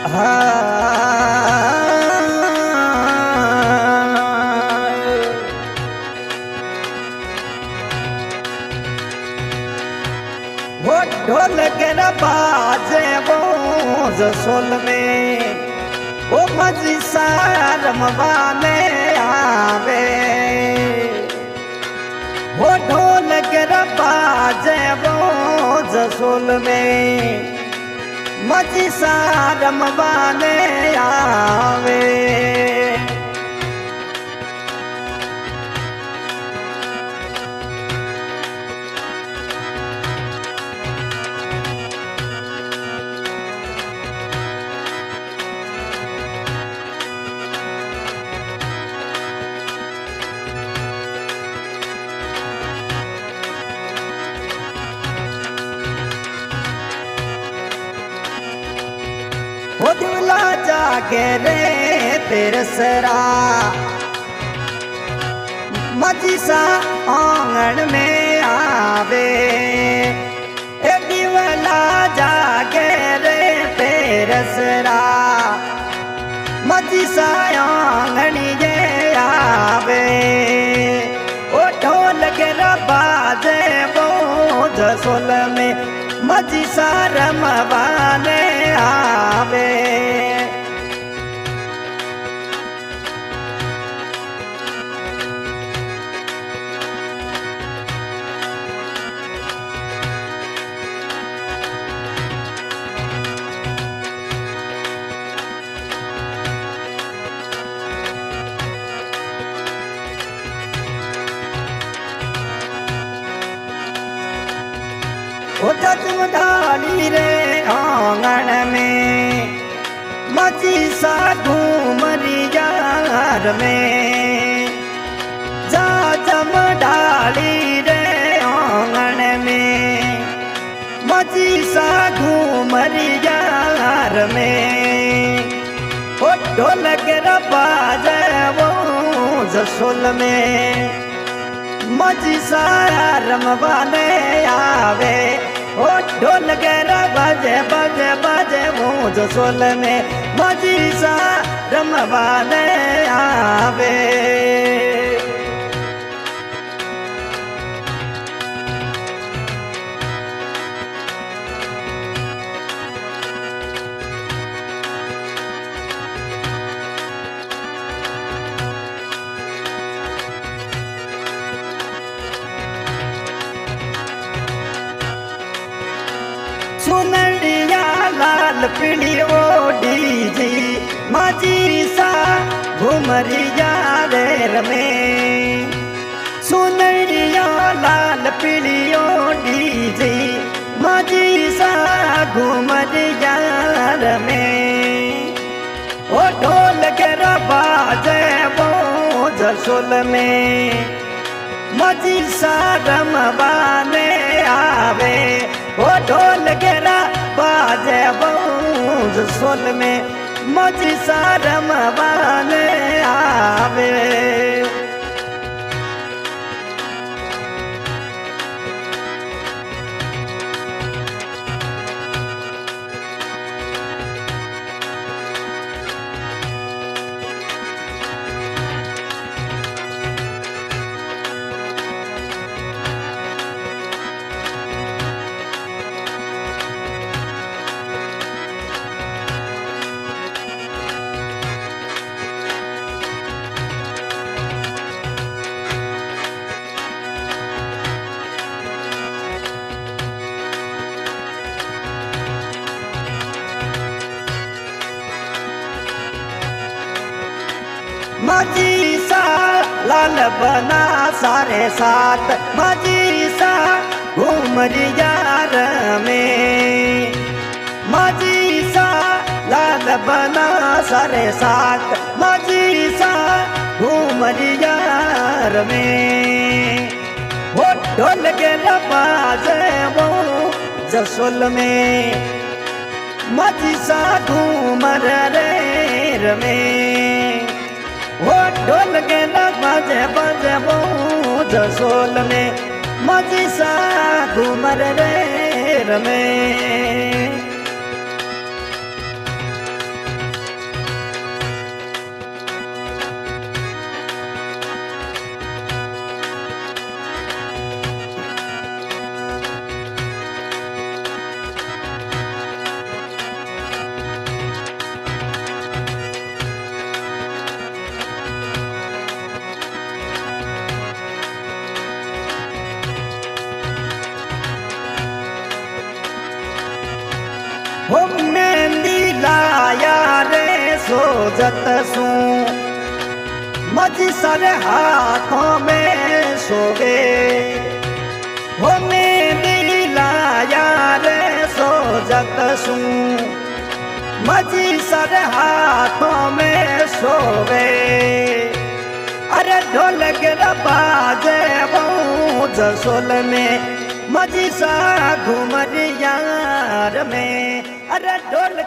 वो ढोल के न बाजे वो जसोल में वो मजी रमवाने आवे। वो ढोल के न बाजे वो जसोल में मजी रमवाने आवे। वो दूल्हा जागे रे तिरसरा मजीसा आंगन में आवे। ए दीवाला जागे रे तिरसरा मजीसा आंगन ये आवे। ओ ढोल के बाजे वो जसोल में मजी रमवाने आवे। वो जजमदाली रे आंगन में मची सा घूमरी यार में। जा जमदाली रे आंगन में मची सा घूमरी यार में। वो ढोल के बाजे वो जसोल में मजी रमवाने आवे। ओ ढोल के बजे बजे बजे वो जसोल में मजी रमवाने आवे। सुनड़िया लाल पीली ओढ़ी जी मजी सा घुमरिया रेर में। सुनड़िया लाल पीली ओढ़ी जी मजी सा घुमरिया में। ओ ढोल के बाजे वो जसोल में मजी रमवाने आवे। वो ढोल के बाजे वो जसोल में मजी रमवाने आवे। मजी लाल बना सारे साथ मजी घूमरी यार में। मजी लाल बना सारे साथ मजी घूमरी यार में। वो ढोल के बाजे वो जसोल में मजी घूमर रेर में। वो ढोल के बाजे बाजे वो जसोल में मजी घूमर रेर में। हो मेहंदी लाया रे सोजत सू मजी सर हाथों में सोवे हो मेहंदी लाया रे सोजत सू मजी सर हाथों में सोवे अरे ढोल के बाजे जसोल में मजी सा घूमर यार में अरे ढोल